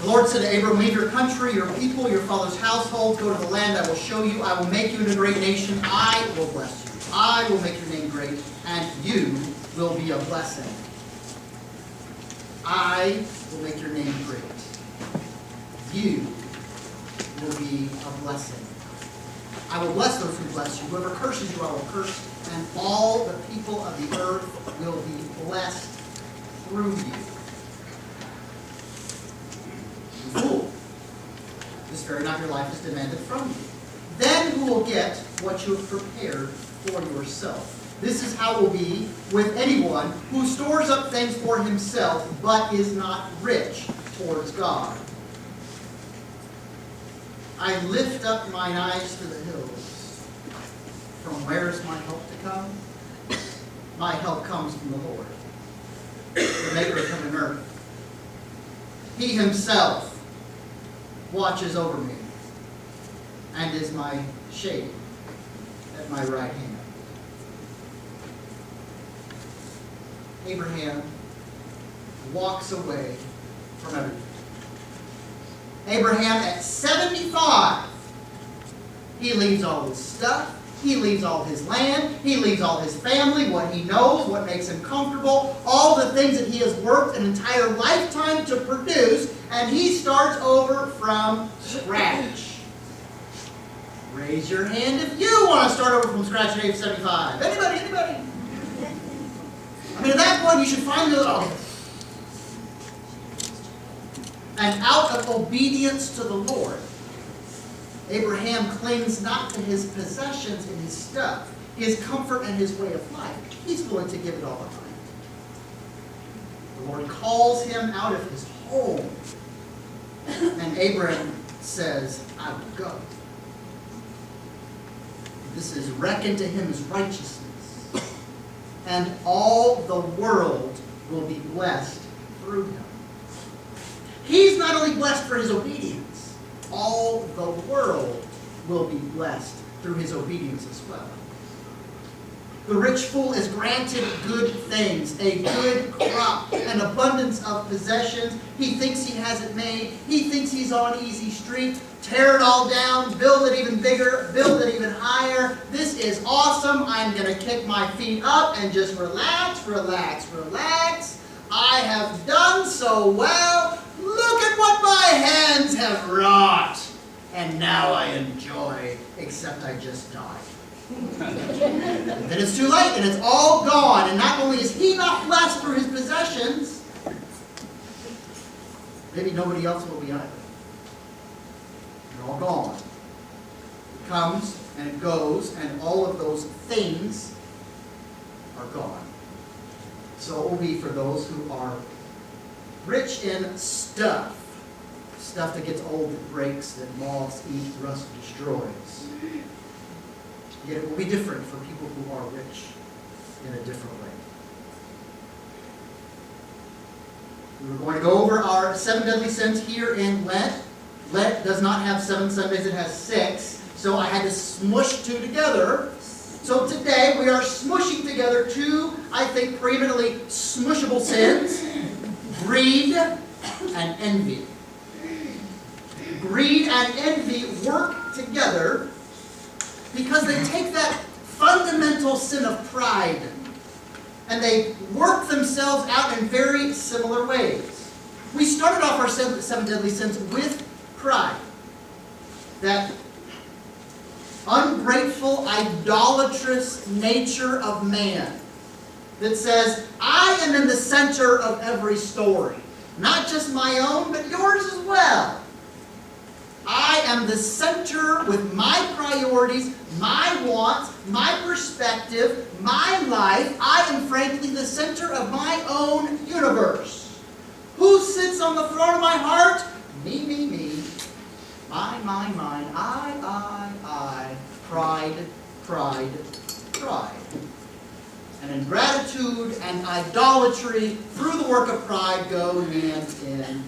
The Lord said to Abram, leave your country, your people, your father's household, go to the land I will show you. I will make you into a great nation. I will bless you. I will make your name great, and you will be a blessing. I will make your name great. You will be a blessing. I will bless those who bless you. Whoever curses you, I will curse, and all the people of the earth will be blessed through you. Fool, this very night your life is demanded from you. Then who will get what you have prepared for yourself? This is how it will be with anyone who stores up things for himself, but is not rich towards God. I lift up mine eyes to the hills. From where is my help to come? My help comes from the Lord, the maker of heaven and earth. He himself watches over me and is my shade at my right hand. Abraham walks away from everything. Abraham at 75, he leaves all his stuff, he leaves all his land, he leaves all his family, what he knows, what makes him comfortable, all the things that he has worked an entire lifetime to produce, and he starts over from scratch. Raise your hand if you want to start over from scratch at age 75. Anybody? I mean, at that point, you should find the... And out of obedience to the Lord, Abraham clings not to his possessions and his stuff, his comfort and his way of life. He's willing to give it all behind. The Lord calls him out of his home. And Abraham says, I will go. This is reckoned to him as righteousness. And all the world will be blessed through him. He's not only blessed for his obedience, all the world will be blessed through his obedience as well. The rich fool is granted good things, a good crop, an abundance of possessions. He thinks he has it made. He thinks he's on easy street. Tear it all down, build it even bigger, build it even higher. This is awesome. I'm going to kick my feet up and just relax. I have done so well. Look at what my hands have wrought. And now I enjoy, except I just died. Then it's too late and it's all gone. And not only is he not blessed through his possessions, maybe nobody else will be either. They're all gone. It comes and it goes, and all of those things are gone. So it will be for those who are rich in stuff. Stuff that gets old, that breaks, that moths eat, rust destroys. Yet it will be different for people who are rich in a different way. We were going to go over our 7 deadly sins here in Lent. Lent does not have 7 Sundays, it has 6. So I had to smush 2 together. So today we are smushing together 2, I think, preeminently smushable sins. Greed and envy. Greed and envy work together because they take that fundamental sin of pride and they work themselves out in very similar ways. We started off our 7 deadly sins with pride. That ungrateful, idolatrous nature of man that says, I am in the center of every story. Not just my own, but yours as well. I am the center with my priorities, my wants, my perspective, my life. I am frankly the center of my own universe. Who sits on the throne of my heart? Me, me, me. Mine, mine, mine. I. Pride, pride, pride. And ingratitude and idolatry through the work of pride go hand in hand.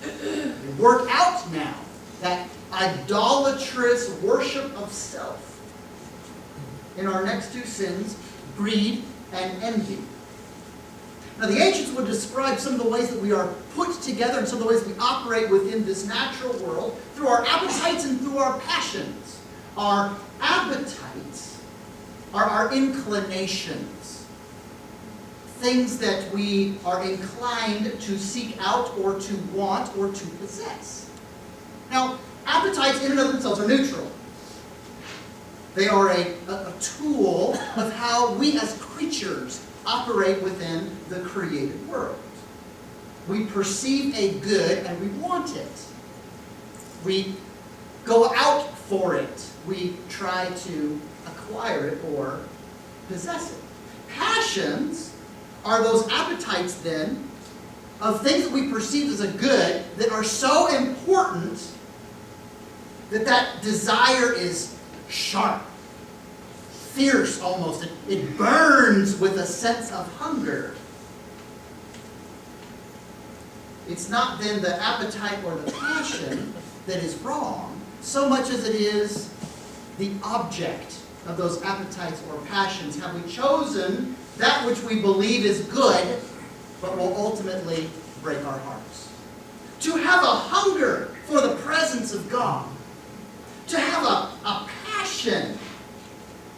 We work out now that idolatrous worship of self in our next 2 sins, greed and envy. Now, the ancients would describe some of the ways that we are put together and some of the ways we operate within this natural world through our appetites and through our passions. Our appetites are our inclinations, things that we are inclined to seek out or to want or to possess. Now, appetites in and of themselves are neutral. They are a tool of how we as creatures operate within the created world. We perceive a good and we want it. We go out for it. We try to acquire it or possess it. Passions are those appetites then of things that we perceive as a good that are so important that that desire is sharp, fierce almost. It burns with a sense of hunger. It's not then the appetite or the passion that is wrong, so much as it is the object of those appetites or passions. Have we chosen that which we believe is good, but will ultimately break our hearts? To have a hunger for the presence of God. To have a passion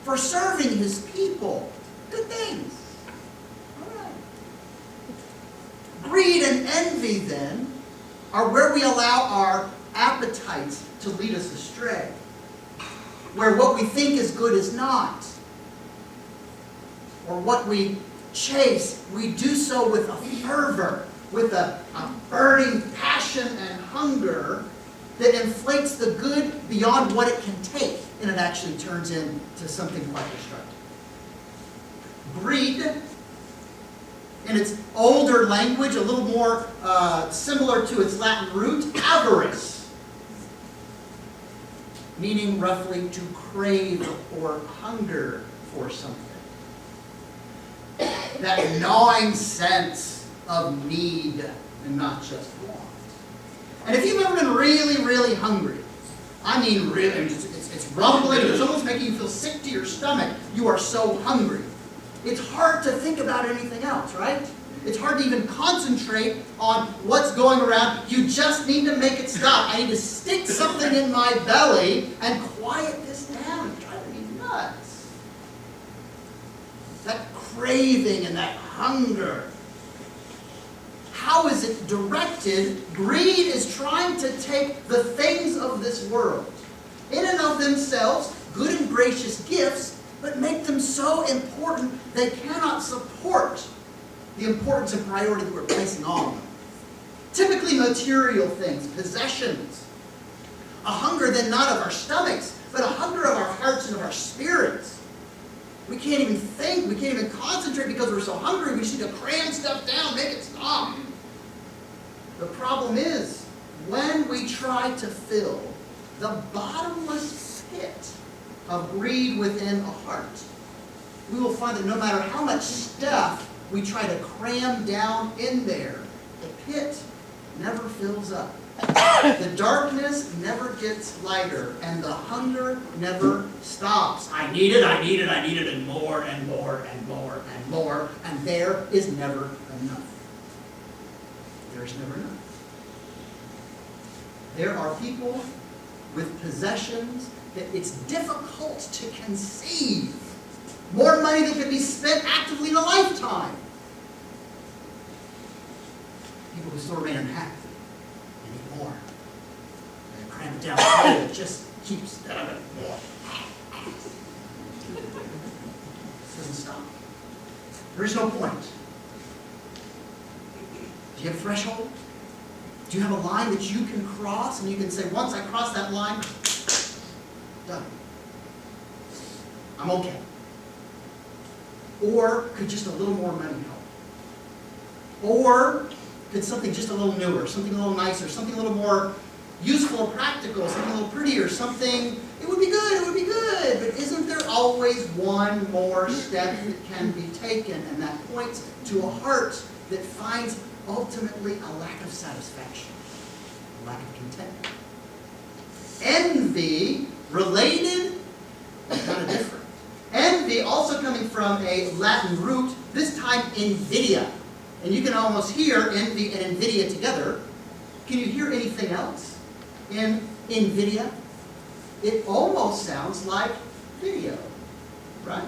for serving His people. Good things. All right. Greed and envy, then, are where we allow our appetites to lead us astray. Where what we think is good is not. Or what we chase, we do so with a fervor, with a burning passion and hunger that inflates the good beyond what it can take, and it actually turns into something quite destructive. Greed, in its older language, a little more similar to its Latin root, avarice, meaning roughly to crave or hunger for something. That gnawing sense of need and not just want. And if you've ever been really, really hungry, I mean really, it's rumbling, it's almost making you feel sick to your stomach. You are so hungry. It's hard to think about anything else, right? It's hard to even concentrate on what's going around. You just need to make it stop. I need to stick something in my belly and quiet this down. It's driving me nuts. That craving and that hunger. How is it directed? Greed is trying to take the things of this world, in and of themselves, good and gracious gifts, but make them so important they cannot support the importance and priority that we're placing on them. Typically material things, possessions. A hunger then not of our stomachs, but a hunger of our hearts and of our spirits. We can't even think, we can't even concentrate because we're so hungry. We just need to cram stuff down, make it stop. The problem is, when we try to fill the bottomless pit of greed within a heart, we will find that no matter how much stuff we try to cram down in there, the pit never fills up. The darkness never gets lighter, and the hunger never stops. I need it, and more, and more, and more, and more, and there is never enough. There's never enough. There are people with possessions that it's difficult to conceive. More money that can be spent actively in a lifetime. People who still remain unhappy. They need more. They cram it down. It just keeps that of it. It doesn't stop. There is no point. Do you have a threshold? Do you have a line that you can cross and you can say, once I cross that line, done. I'm okay. Or could just a little more money help? Or could something just a little newer, something a little nicer, something a little more useful or practical, something a little prettier, something, it would be good, but isn't there always one more step that can be taken? And that points to a heart that finds ultimately a lack of satisfaction, a lack of contentment. Envy, related, but kind of different. Envy, also coming from a Latin root, this time invidia. And you can almost hear envy and invidia together. Can you hear anything else in invidia? It almost sounds like video, right?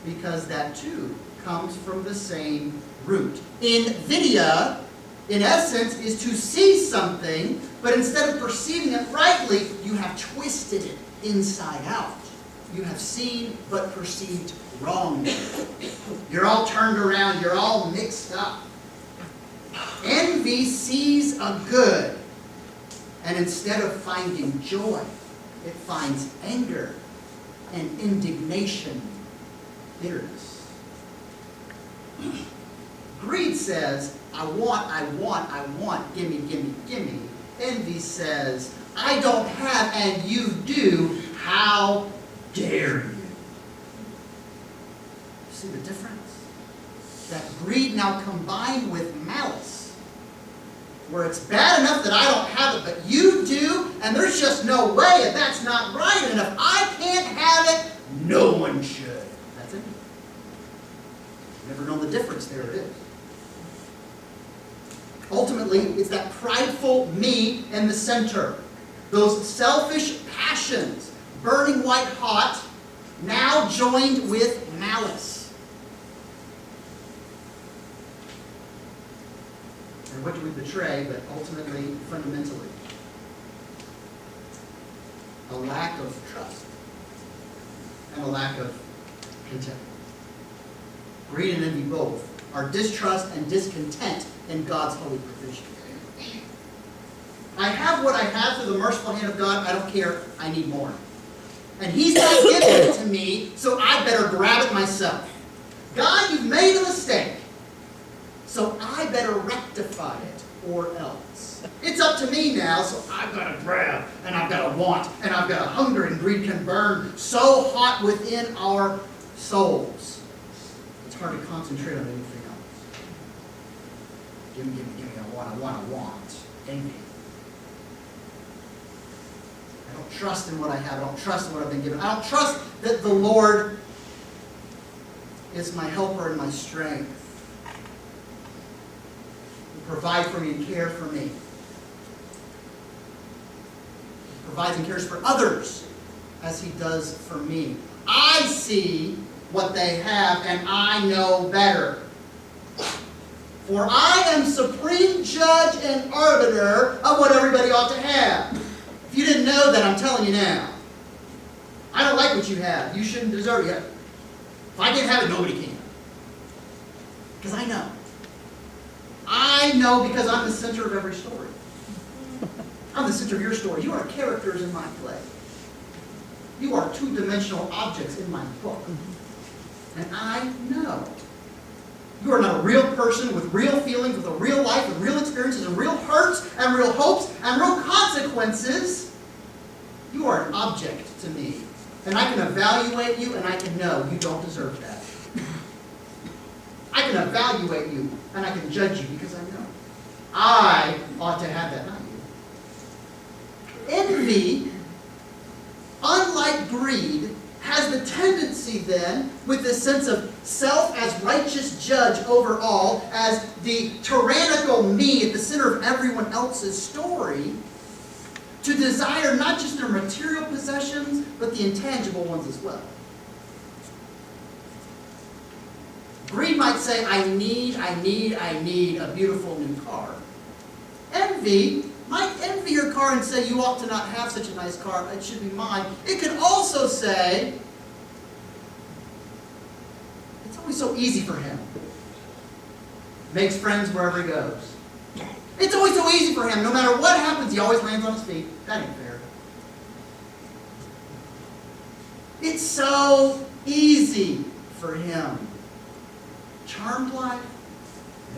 Because that too comes from the same root. Invidia, in essence, is to see something, but instead of perceiving it rightly, you have twisted it inside out. You have seen but perceived wrongly. You're all turned around. You're all mixed up. Envy sees a good, and instead of finding joy, it finds anger and indignation, bitterness. Greed says, I want, gimme, gimme, gimme. Envy says, I don't have and you do, how dare you? See the difference? That greed now combined with malice, where it's bad enough that I don't have it, but you do, and there's just no way, and that's not right, and if I can't have it, no one should. That's it. Never known the difference. There it is. Ultimately, it's that prideful me in the center. Those selfish passions, burning white hot, now joined with malice. And what do we betray, but ultimately, fundamentally? A lack of trust and a lack of content. Greed and envy both are distrust and discontent in God's holy provision. I have what I have through the merciful hand of God. I don't care. I need more. And He's not giving it to me, so I better grab it myself. God, you've made a mistake, so I better rectify it or else. It's up to me now, so I've got to grab, and I've got to want, and I've got to hunger, and greed can burn so hot within our souls. It's hard to concentrate on anything else. Gimme, I want. Envy. I don't trust in what I have. I don't trust in what I've been given. I don't trust that the Lord is my helper and my strength. He provides for me and cares for me. He provides and cares for others as He does for me. I see what they have and I know better. For I am supreme judge and arbiter of what everybody ought to have. If you didn't know that, I'm telling you now. I don't like what you have. You shouldn't deserve it. If I can't have it, nobody can. Because I know. I know because I'm the center of every story. I'm the center of your story. You are characters in my play. You are two-dimensional objects in my book. And I know. You are not a real person with real feelings, with a real life, with real experiences, and real hurts, and real hopes, and real consequences. You are an object to me. And I can evaluate you, and I can know you don't deserve that. I can evaluate you, and I can judge you because I know. I ought to have that, not you. Envy, unlike greed, has the tendency then, with this sense of self as righteous judge over all, as the tyrannical me at the center of everyone else's story, to desire not just their material possessions, but the intangible ones as well. Greed might say, I need a beautiful new car. Envy might envy your car and say, you ought to not have such a nice car, it should be mine. It could also say, it's always so easy for him. Makes friends wherever he goes. It's always so easy for him. No matter what happens, he always lands on his feet. That ain't fair. It's so easy for him. Charmed life.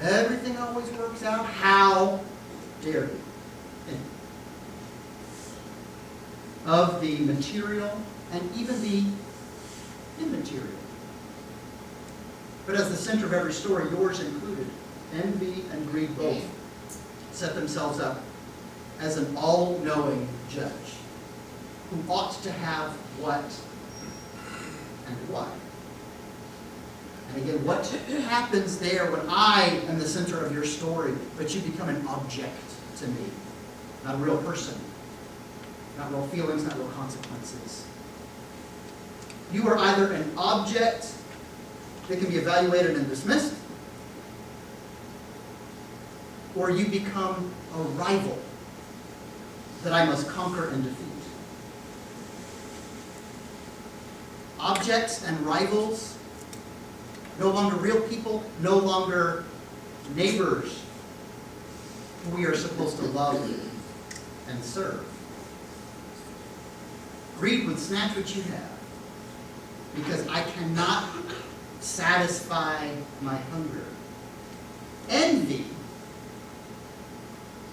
Everything always works out. How dare you? Of the material and even the immaterial. But as the center of every story, yours included, envy and greed both set themselves up as an all-knowing judge who ought to have what and why. And again, what happens there when I am the center of your story, but you become an object to me? Not a real person. Not real feelings, not real consequences. You are either an object that can be evaluated and dismissed, or you become a rival that I must conquer and defeat. Objects and rivals, no longer real people, no longer neighbors who we are supposed to love and serve. Greed would snatch what you have, because I cannot satisfy my hunger. Envy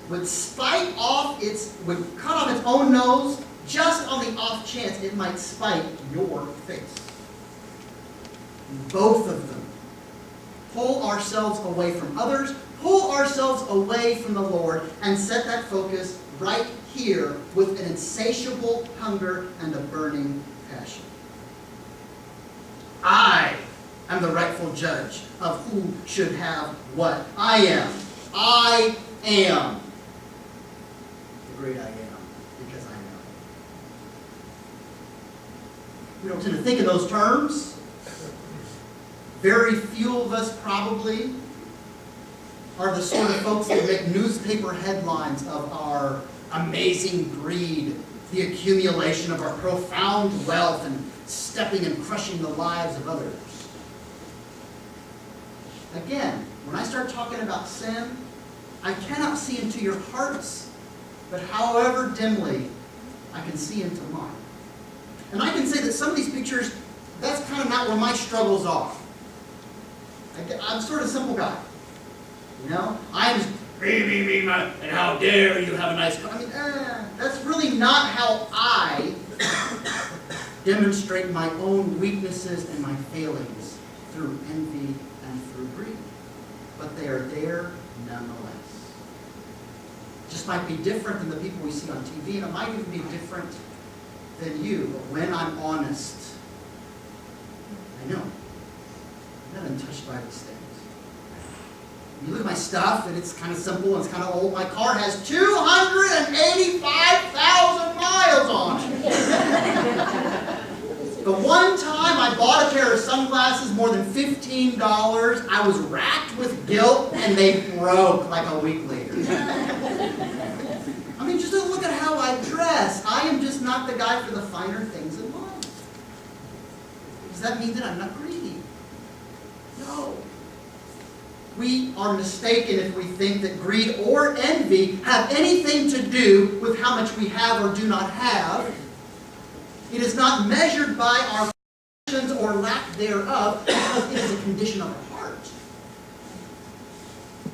would would cut off its own nose just on the off chance it might spite your face. Both of them pull ourselves away from others, pull ourselves away from the Lord, and set that focus right here with an insatiable hunger and a burning passion. I am the rightful judge of who should have what. I am the great I am, because I am. We don't tend to think in those terms. Very few of us probably are the sort of folks that make newspaper headlines of our amazing greed, the accumulation of our profound wealth, and stepping and crushing the lives of others. Again, when I start talking about sin, I cannot see into your hearts, but however dimly, I can see into mine. And I can say that some of these pictures, that's kind of not where my struggles are. I'm sort of a simple guy. You know? I'm just, me, and how dare you have a nice car. I mean, that's really not how I demonstrate my own weaknesses and my failings through envy and through greed. But they are there nonetheless. Just might be different than the people we see on TV, and it might even be different than you. But when I'm honest, I know I've been touched by these things. You look at my stuff, and it's kind of simple, and it's kind of old. My car has 285,000 miles on it. The one time I bought a pair of sunglasses more than $15, I was racked with guilt, and they broke like a week later. I mean, just look at how I dress. I am just not the guy for the finer things in life. Does that mean that I'm not greedy? No. We are mistaken if we think that greed or envy have anything to do with how much we have or do not have. It is not measured by our actions or lack thereof, because it is a condition of our heart.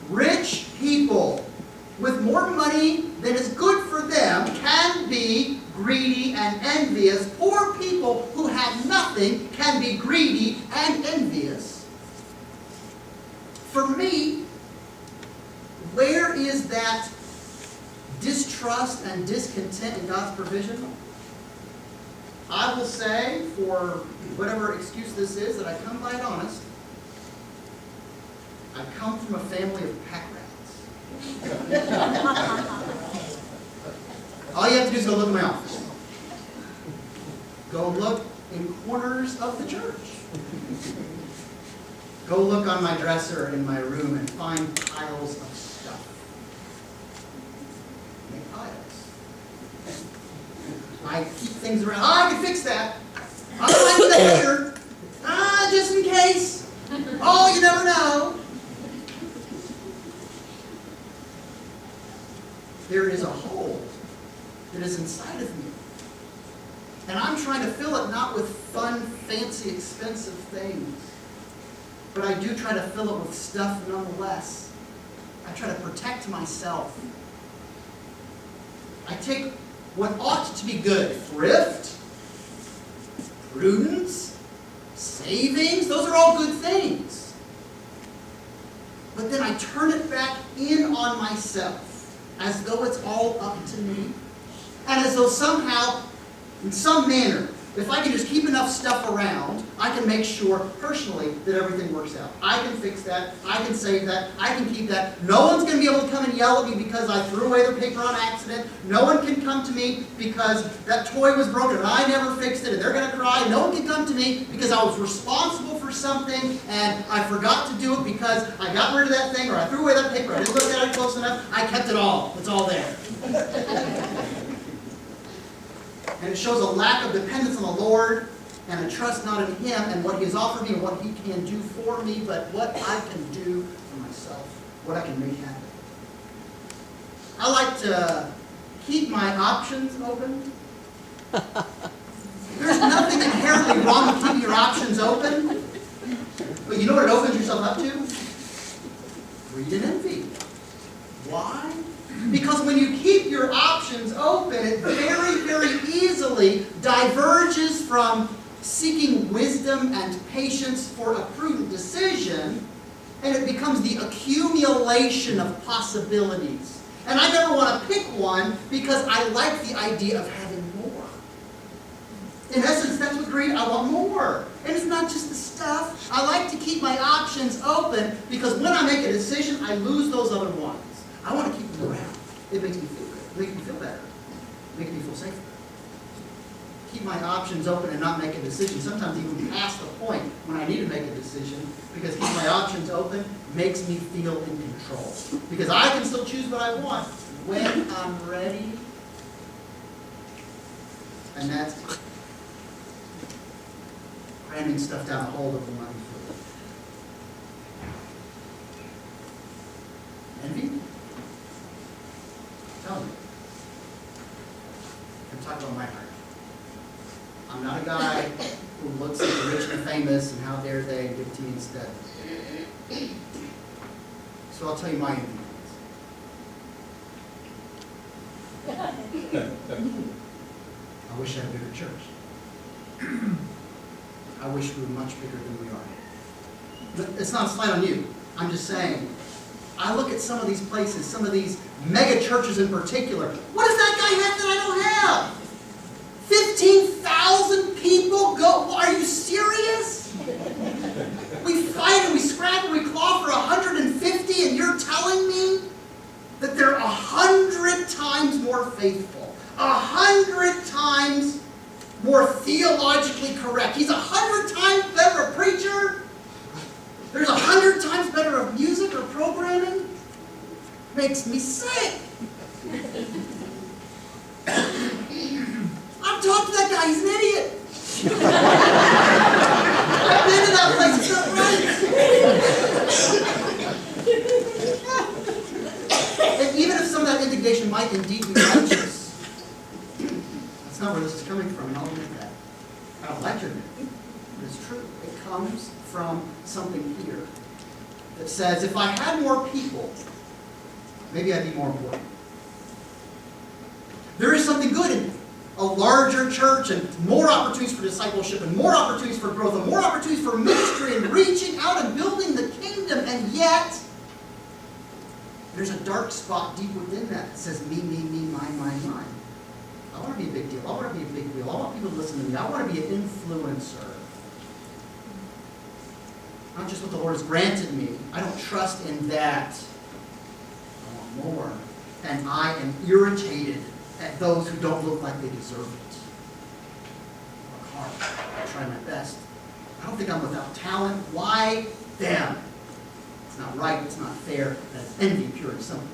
Rich people with more money than is good for them can be greedy and envious. Poor people who have nothing can be greedy and envious. For me, where is that distrust and discontent in God's provision? I will say, for whatever excuse this is, that I come by it honest. I come from a family of pack rats. All you have to do is go look in my office. Go look in corners of the church. Go look on my dresser in my room and find piles of stuff. Make piles. I keep things around. I can fix that. I'll find the later. Just in case. Oh, you never know. There is a hole that is inside of me. And I'm trying to fill it not with fun, fancy, expensive things. But I do try to fill it with stuff nonetheless. I try to protect myself. I take what ought to be good, thrift, prudence, savings, those are all good things. But then I turn it back in on myself, as though it's all up to me, and as though somehow, in some manner, If I can just keep enough stuff around, I can make sure personally that everything works out. I can fix that. I can save that. I can keep that. No one's going to be able to come and yell at me because I threw away the paper on accident. No one can come to me because that toy was broken and I never fixed it and they're going to cry. No one can come to me because I was responsible for something and I forgot to do it because I got rid of that thing or I threw away that paper. I didn't look at it close enough. I kept it all. It's all there. And it shows a lack of dependence on the Lord and a trust not in Him and what He has offered me and what He can do for me, but what I can do for myself, what I can make happen. I like to keep my options open. There's nothing inherently wrong with keeping your options open. But you know what it opens yourself up to? Greed and envy. Why? Because when you keep your options open, it very, very easily diverges from seeking wisdom and patience for a prudent decision, and it becomes the accumulation of possibilities. And I never want to pick one because I like the idea of having more. In essence, that's what greed, I want more. And it's not just the stuff. I like to keep my options open because when I make a decision, I lose those other ones. I want to keep them around. It makes me feel good. It makes me feel better. It makes me feel safer. Keep my options open and not make a decision. Sometimes even past the point when I need to make a decision, because keep my options open makes me feel in control. Because I can still choose what I want when I'm ready. And that's cramming stuff down a hole of the money for envy? Tell me. I'm talking about my heart. I'm not a guy who looks at the rich and famous and how dare they give it to me instead. So I'll tell you my envy. I wish I had a bigger church. I wish we were much bigger than we are. But it's not a slight on you. I'm just saying, I look at some of these places, some of these mega churches in particular. What does that guy have that I don't have? 15,000 people go. Are you serious? We fight and we scrap and we claw for 150, and you're telling me that they're 100 times more faithful, 100 times more theologically correct. He's 100 times better a preacher. There's 100 times better of music or programming. Makes me sick. I've talked to that guy. He's an idiot. I've been to that place. It's not right. And even if some of that indignation might indeed be righteous, that's not where this is coming from, and I'll admit that. I don't like to admit it, but it's true. It comes from something here that says, if I had more people, maybe I'd be more important. There is something good in a larger church and more opportunities for discipleship and more opportunities for growth and more opportunities for ministry and reaching out and building the kingdom, and yet there's a dark spot deep within that says me, mine. I want to be a big deal. I want to be a big deal. I want people to listen to me. I want to be an influencer. Not just what the Lord has granted me. I don't trust in that. I want more. And I am irritated at those who don't look like they deserve it. I work hard. I try my best. I don't think I'm without talent. Why them? It's not right. It's not fair. That's envy, pure and simple.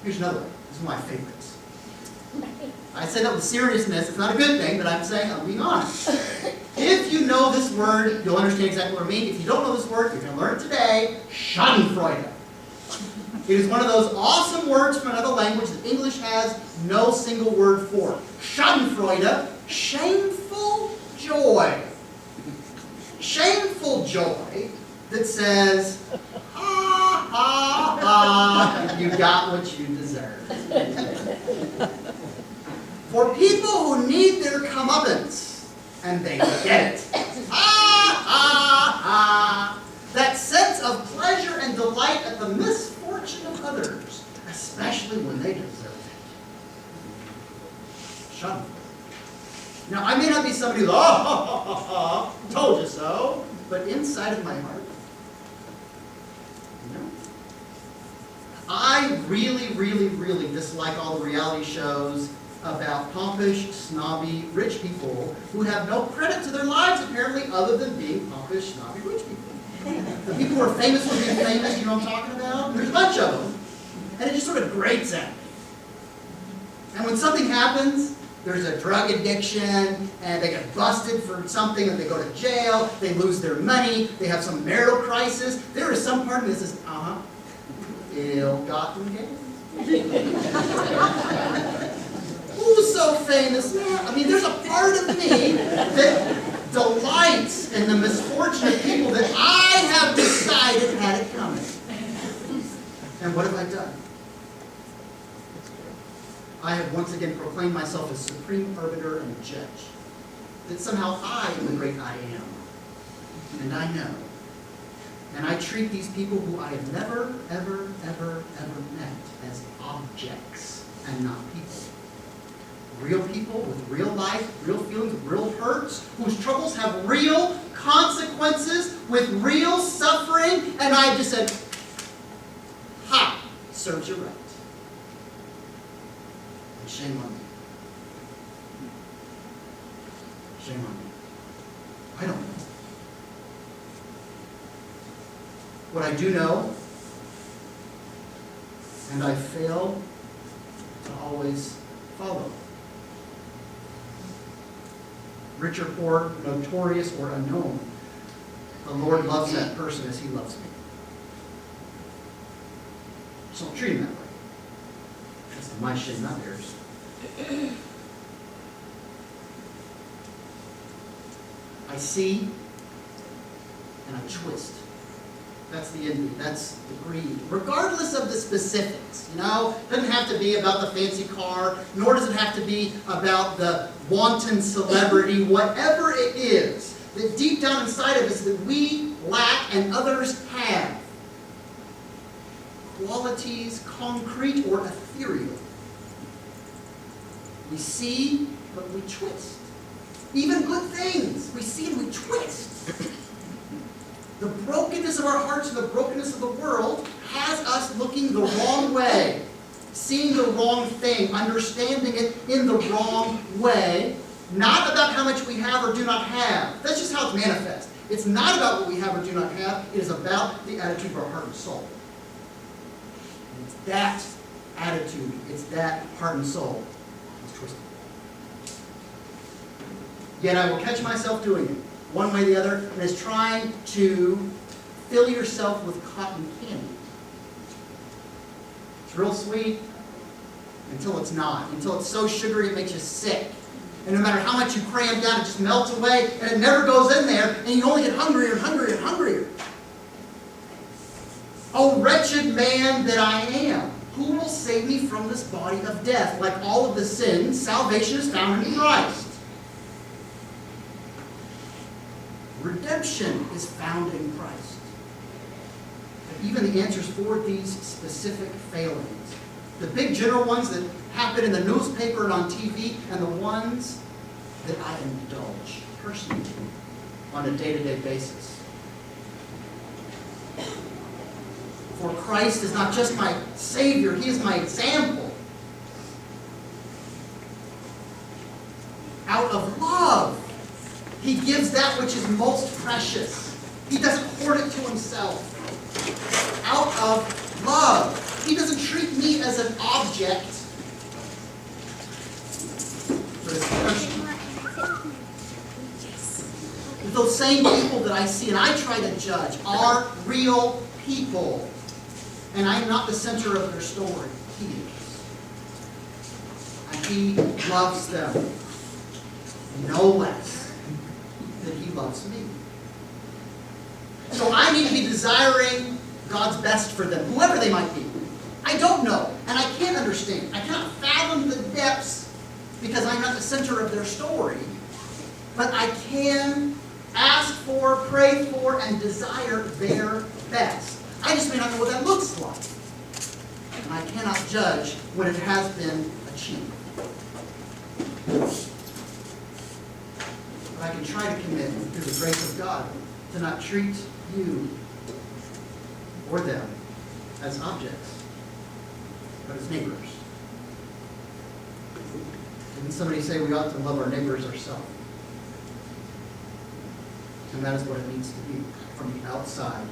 Here's another one. This is one of my favorites. I say that with seriousness. It's not a good thing, but I'm saying I'm being honest. If you know this word, you'll understand exactly what I mean. If you don't know this word, you're going to learn it today. Schadenfreude. It is one of those awesome words from another language that English has no single word for. Schadenfreude, shameful joy. Shameful joy that says, ha, ha, ha, you got what you deserve. For people who need their comeuppance, and they get it. Ha, ha, ha. That sense of pleasure and delight at the misfortune of others, especially when they deserve Now, I may not be somebody who, oh, told you so, but inside of my heart, no. I really, really, really dislike all the reality shows about pompous, snobby, rich people who have no credit to their lives, apparently, other than being pompous, snobby, rich people. The people who are famous for being famous, you know what I'm talking about? There's a bunch of them. And it just sort of grates at me. And when something happens, there's a drug addiction, and they get busted for something, and they go to jail, they lose their money, they have some marital crisis. There is some part of me that says, ill-gotten gains. Who's so famous now? I mean, there's a part of me that delights in the misfortune of people that I have decided had it coming. And what have I done? I have once again proclaimed myself as supreme arbiter and judge. That somehow I am the great I am. And I know. And I treat these people who I have never, ever, ever, ever met as objects and not people. Real people with real life, real feelings, real hurts, whose troubles have real consequences, with real suffering, and I just said, ha, serves you right. And shame on me. Shame on me. I don't know. What I do know, and I fail to always follow. Rich or poor, notorious or unknown, the Lord loves that person as He loves me. So don't treat Him that way. That's my shame, not theirs. I see and I twist. That's the envy. That's the greed. Regardless of the specifics, you know, it doesn't have to be about the fancy car, nor does it have to be about the wanton celebrity. Whatever it is, that deep down inside of us that we lack and others have. Qualities, concrete or ethereal. We see, but we twist. Even good things, we see and we twist. The brokenness of our hearts and the brokenness of the world has us looking the wrong way, seeing the wrong thing, understanding it in the wrong way, not about how much we have or do not have. That's just how it's manifest. It's not about what we have or do not have. It is about the attitude of our heart and soul. And it's that attitude, it's that heart and soul that's twisted. Yet I will catch myself doing it, one way or the other, and is trying to fill yourself with cotton candy. It's real sweet until it's not, until it's so sugary it makes you sick. And no matter how much you cram down, it just melts away, and it never goes in there, and you only get hungrier and hungrier and hungrier. Oh, wretched man that I am, who will save me from this body of death? Like all of the sins, salvation is found in Christ. Redemption is found in Christ. But even the answers for these specific failings, the big general ones that happen in the newspaper and on TV, and the ones that I indulge personally on a day-to-day basis. For Christ is not just my Savior, He is my example. Out of love, He gives that which is most precious. He doesn't hoard it to Himself. Out of love. He doesn't treat me as an object, but as a person. Those same people that I see and I try to judge are real people. And I am not the center of their story. He is. And He loves them no less than He loves me. So I need to be desiring God's best for them, whoever they might be. I don't know, and I can't understand. I cannot fathom the depths because I'm not the center of their story. But I can ask for, pray for, and desire their best. I just may not know what that looks like. And I cannot judge when it has been achieved. can try to commit, through the grace of God, to not treat you or them as objects, but as neighbors. Didn't somebody say we ought to love our neighbors ourselves? And that is what it means to be from the outside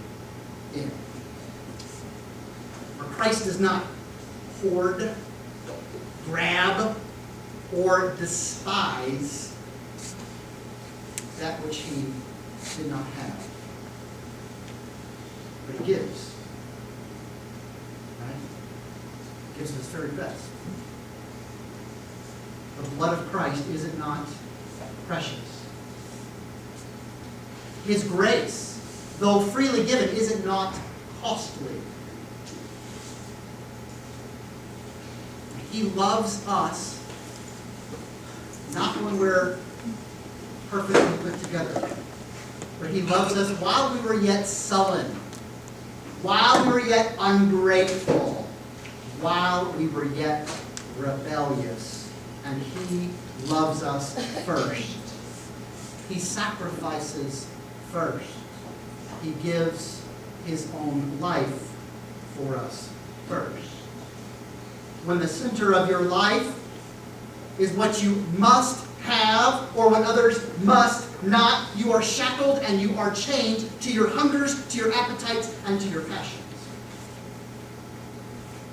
in. For Christ does not hoard, grab, or despise that which he did not have. But he gives. Right? He gives his very best. The blood of Christ, is it not precious? His grace, though freely given, is it not costly? He loves us, not when we're perfectly put together, but he loves us while we were yet sullen, while we were yet ungrateful, while we were yet rebellious. And he loves us first. He sacrifices first. He gives his own life for us first. When the center of your life is what you must have or what others must not, you are shackled and you are chained to your hungers, to your appetites, and to your passions.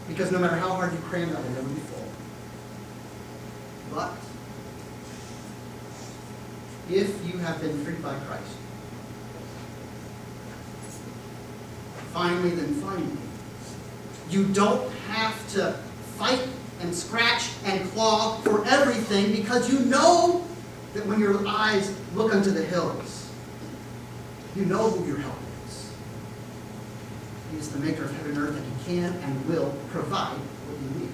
Because no matter how hard you cram, that will never be full. But if you have been freed by Christ, finally, you don't have to fight and scratch and claw for everything, because you know that when your eyes look unto the hills, you know who your help is. He is the maker of heaven and earth, and he can and will provide what you need.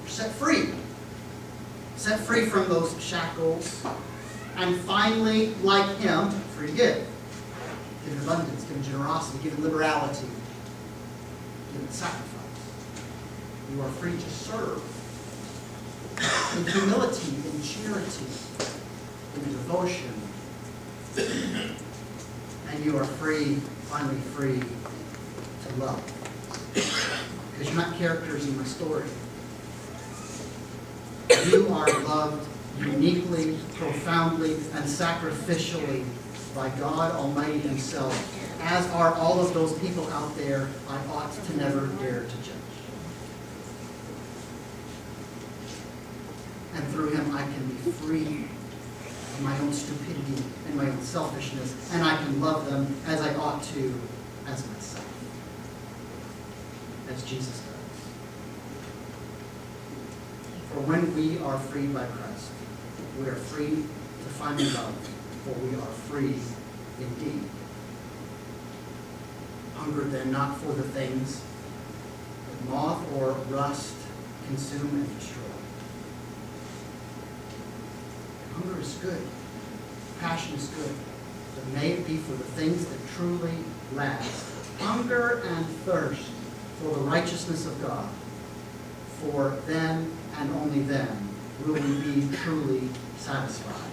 You're set free. Set free from those shackles. And finally, like him, free to give. Give in abundance, give in generosity, give in liberality, give in sacrifice. You are free to serve in humility, in charity, in devotion. And you are free, finally free to love. Because you're not characters in my story. You are loved uniquely, profoundly, and sacrificially by God Almighty himself, as are all of those people out there I ought to never dare to judge. And through him I can be free of my own stupidity and my own selfishness, and I can love them as I ought to, as myself, as Jesus does. For when we are freed by Christ, we are free to finally love, for we are free indeed. Hunger then not for the things that moth or rust consume and destroy. Hunger is good. Passion is good. But may it be for the things that truly last. Hunger and thirst for the righteousness of God. For then and only then will we be truly satisfied.